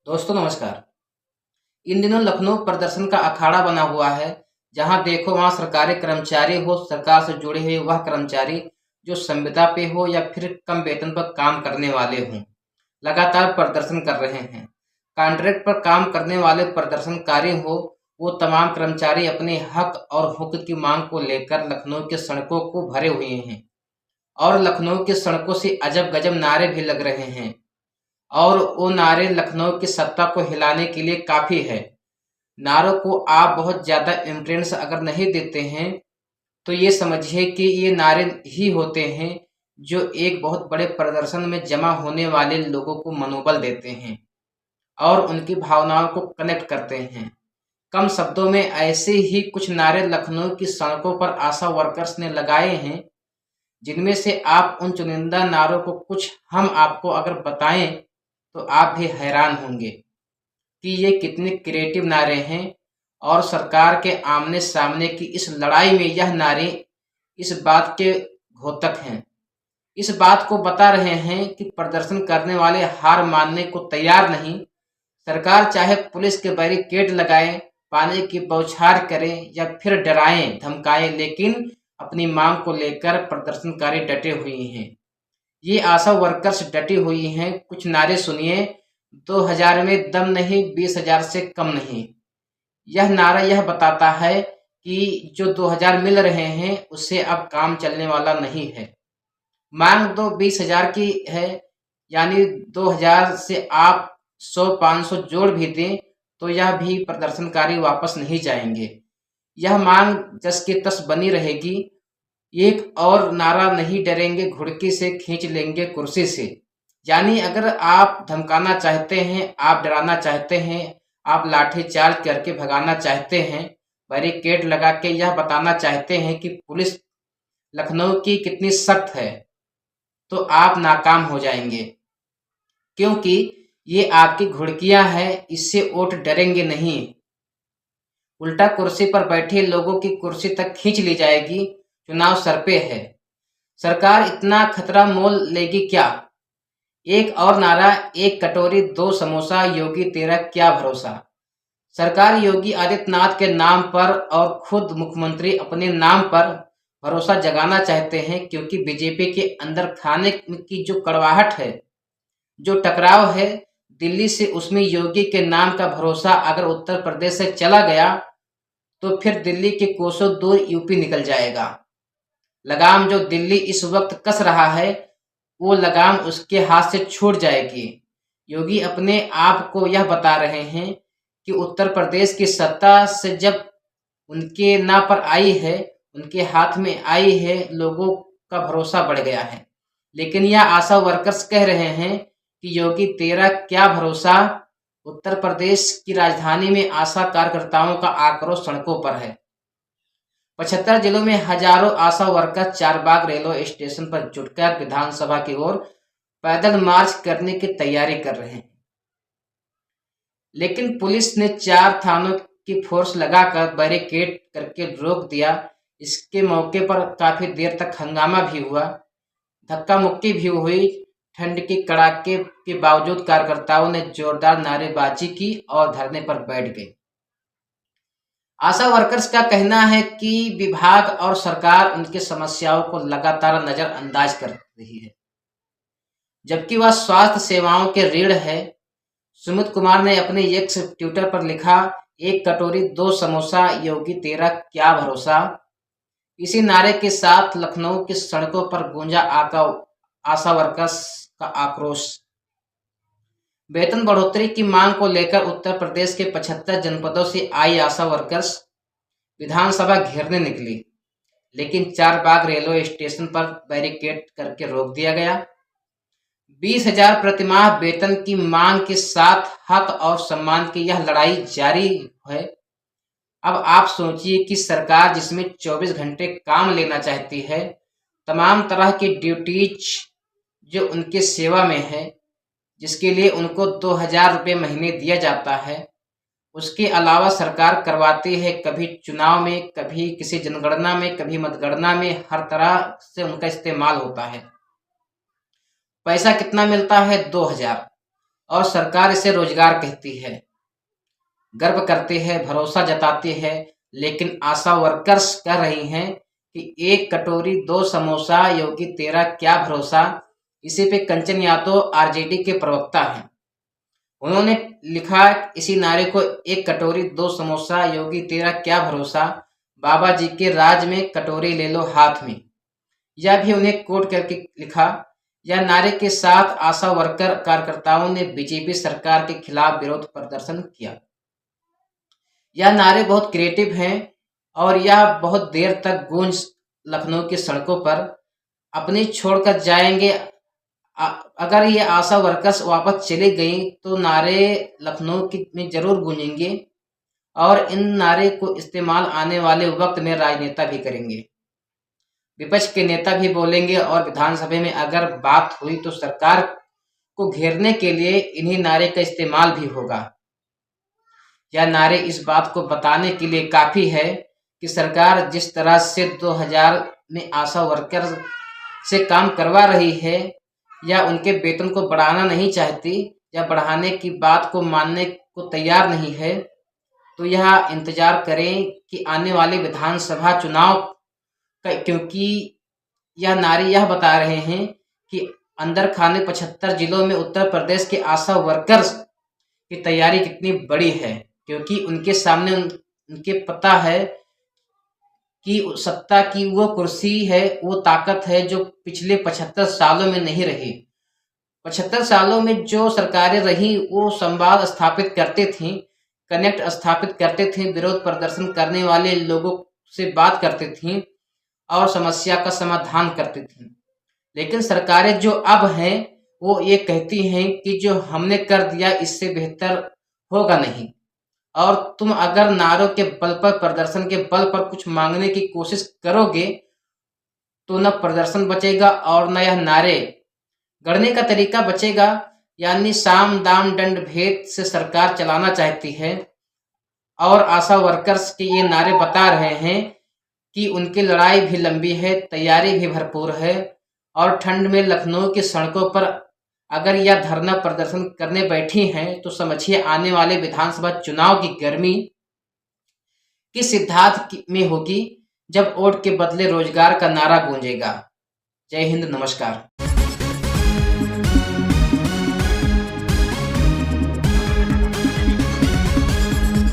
दोस्तों नमस्कार। इन दिनों लखनऊ प्रदर्शन का अखाड़ा बना हुआ है। जहां देखो वहां सरकारी कर्मचारी हो, सरकार से जुड़े हुए वह कर्मचारी जो संविदा पे हो या फिर कम वेतन पर काम करने वाले हों, लगातार प्रदर्शन कर रहे हैं। कॉन्ट्रैक्ट पर काम करने वाले प्रदर्शनकारी हो, वो तमाम कर्मचारी अपने हक और हुकूक की मांग को लेकर लखनऊ की सड़कों को भरे हुए हैं। और लखनऊ की सड़कों से अजब गजब नारे भी लग रहे हैं। और वो नारे लखनऊ की सत्ता को हिलाने के लिए काफ़ी है। नारों को आप बहुत ज़्यादा इम्पोर्टेंस अगर नहीं देते हैं तो ये समझिए कि ये नारे ही होते हैं जो एक बहुत बड़े प्रदर्शन में जमा होने वाले लोगों को मनोबल देते हैं और उनकी भावनाओं को कनेक्ट करते हैं। कम शब्दों में ऐसे ही कुछ नारे लखनऊ की सड़कों पर आशा वर्कर्स ने लगाए हैं, जिनमें से आप उन चुनिंदा नारों को कुछ हम आपको अगर बताएं तो आप भी हैरान होंगे कि ये कितने क्रिएटिव नारे हैं। और सरकार के आमने सामने की इस लड़ाई में यह नारे इस बात के घोतक हैं, इस बात को बता रहे हैं कि प्रदर्शन करने वाले हार मानने को तैयार नहीं। सरकार चाहे पुलिस के बैरिकेड लगाए, पानी की बौछार करे या फिर डराएं धमकाएं, लेकिन अपनी मांग को लेकर प्रदर्शनकारी डटे हुए हैं। ये आशा वर्कर्स डटी हुई हैं। कुछ नारे सुनिए। 2000 में दम नहीं, 20,000 से कम नहीं। यह नारा यह बताता है कि जो 2000 मिल रहे हैं उससे अब काम चलने वाला नहीं है। मांग तो 20,000 की है, यानी 2000 से आप 100-500 जोड़ भी दें तो यह भी प्रदर्शनकारी वापस नहीं जाएंगे। यह मांग जस की तस बनी रहेगी। एक और नारा, नहीं डरेंगे घुड़की से, खींच लेंगे कुर्सी से। यानी अगर आप धमकाना चाहते हैं, आप डराना चाहते हैं, आप लाठी चार्ज करके भगाना चाहते हैं, बैरिकेड लगा के यह बताना चाहते हैं कि पुलिस लखनऊ की कितनी सख्त है, तो आप नाकाम हो जाएंगे। क्योंकि ये आपकी घुड़कियां हैं, इससे वोट डरेंगे नहीं। उल्टा कुर्सी पर बैठे लोगों की कुर्सी तक खींच ली जाएगी। चुनाव सर पे है। सरकार इतना खतरा मोल लेगी क्या? एक और नारा, एक कटोरी दो समोसा, योगी तेरा क्या भरोसा। सरकार योगी आदित्यनाथ के नाम पर और खुद मुख्यमंत्री अपने नाम पर भरोसा जगाना चाहते हैं, क्योंकि बीजेपी के अंदर खाने की जो कड़वाहट है, जो टकराव है दिल्ली से, उसमें योगी के नाम का भरोसा अगर उत्तर प्रदेश से चला गया तो फिर दिल्ली के कोसों दूर यूपी निकल जाएगा। लगाम जो दिल्ली इस वक्त कस रहा है, वो लगाम उसके हाथ से छूट जाएगी। योगी अपने आप को यह बता रहे हैं कि उत्तर प्रदेश की सत्ता से जब उनके ना पर आई है, उनके हाथ में आई है, लोगों का भरोसा बढ़ गया है। लेकिन यह आशा वर्कर्स कह रहे हैं कि योगी तेरा क्या भरोसा। उत्तर प्रदेश की राजधानी में आशा कार्यकर्ताओं का आक्रोश सड़कों पर है। 75 जिलों में हजारों आशा वर्कर चारबाग रेलवे स्टेशन पर जुटकर विधानसभा की ओर पैदल मार्च करने की तैयारी कर रहे हैं। लेकिन पुलिस ने 4 थानों की फोर्स लगाकर बैरिकेड करके रोक दिया। इसके मौके पर काफी देर तक हंगामा भी हुआ, धक्का मुक्की भी हुई। ठंड की कड़ाके के बावजूद कार्यकर्ताओं ने जोरदार नारेबाजी की और धरने पर बैठ गए। आशा वर्कर्स का कहना है कि विभाग और सरकार उनकी समस्याओं को लगातार नजरअंदाज कर रही है, जबकि वह स्वास्थ्य सेवाओं के रीढ़ है। सुमित कुमार ने अपने एक्स ट्विटर पर लिखा, एक कटोरी दो समोसा, योगी तेरा क्या भरोसा। इसी नारे के साथ लखनऊ की सड़कों पर गूंजा आशा वर्कर्स का आक्रोश। वेतन बढ़ोतरी की मांग को लेकर उत्तर प्रदेश के 75 जनपदों से आई आशा वर्कर्स विधानसभा घेरने निकली, लेकिन चारबाग रेलवे स्टेशन पर बैरिकेड करके रोक दिया गया। 20,000 प्रतिमाह वेतन की मांग के साथ हक और सम्मान की यह लड़ाई जारी है। अब आप सोचिए कि सरकार जिसमें 24 घंटे काम लेना चाहती है, तमाम तरह की ड्यूटीज जो उनके सेवा में है, जिसके लिए उनको 2,000 रुपये महीने दिया जाता है, उसके अलावा सरकार करवाती है कभी चुनाव में, कभी किसी जनगणना में, कभी मतगणना में, हर तरह से उनका इस्तेमाल होता है। पैसा कितना मिलता है? 2,000। और सरकार इसे रोजगार कहती है, गर्व करती है, भरोसा जताती है। लेकिन आशा वर्कर्स कह रही हैं कि एक कटोरी 2 समोसा, योगी तेरा क्या भरोसा। इसी पे कंचन यादव आरजेडी के प्रवक्ता हैं, उन्होंने लिखा इसी नारे को, एक कटोरी 2 समोसा, योगी तेरा क्या भरोसा, बाबा जी के राज में कटोरी ले लो हाथ में। यह भी उन्हें कोट करके लिखा। यह नारे के साथ आशा वर्कर कार्यकर्ताओं ने बीजेपी सरकार के खिलाफ विरोध प्रदर्शन किया। यह नारे बहुत क्रिएटिव हैं और यह बहुत देर तक गूंज लखनऊ की सड़कों पर। अपनी छोड़कर जाएंगे, अगर ये आशा वर्कर्स वापस चली गई तो नारे लखनऊ में जरूर गूंजेंगे और इन नारे को इस्तेमाल आने वाले वक्त में राजनेता भी करेंगे। विपक्ष के नेता भी बोलेंगे और विधानसभा में अगर बात हुई तो सरकार को घेरने के लिए इन्हीं नारे का इस्तेमाल भी होगा। यह नारे इस बात को बताने के लिए काफी है कि सरकार जिस तरह से 2000 में आशा वर्कर से काम करवा रही है या उनके वेतन को बढ़ाना नहीं चाहती या बढ़ाने की बात को मानने को तैयार नहीं है, तो यह इंतजार करें कि आने वाले विधानसभा चुनाव का, क्योंकि यह नारे यह बता रहे हैं कि अंदर खाने 75 जिलों में उत्तर प्रदेश के आशा वर्कर्स की तैयारी कितनी बड़ी है, क्योंकि उनके सामने उनके पता है कि सत्ता की वो कुर्सी है, वो ताकत है जो पिछले 75 सालों में नहीं रही। 75 सालों में जो सरकारें रही वो संवाद स्थापित करते थे, कनेक्ट स्थापित करते थे, विरोध प्रदर्शन करने वाले लोगों से बात करते थे और समस्या का समाधान करते थे। लेकिन सरकारें जो अब हैं वो ये कहती हैं कि जो हमने कर दिया इससे बेहतर होगा नहीं, और तुम अगर नारों के बल पर, प्रदर्शन के बल पर कुछ मांगने की कोशिश करोगे तो न प्रदर्शन बचेगा और न यह नारे गढ़ने का तरीका बचेगा। यानी साम दाम दंड भेद से सरकार चलाना चाहती है और आशा वर्कर्स के ये नारे बता रहे हैं कि उनकी लड़ाई भी लंबी है, तैयारी भी भरपूर है। और ठंड में लखनऊ की सड़कों पर अगर यह धरना प्रदर्शन करने बैठी हैं तो समझिए आने वाले विधानसभा चुनाव की गर्मी किस सिद्धांत में होगी, जब वोट के बदले रोजगार का नारा गूंजेगा। जय हिंद, नमस्कार।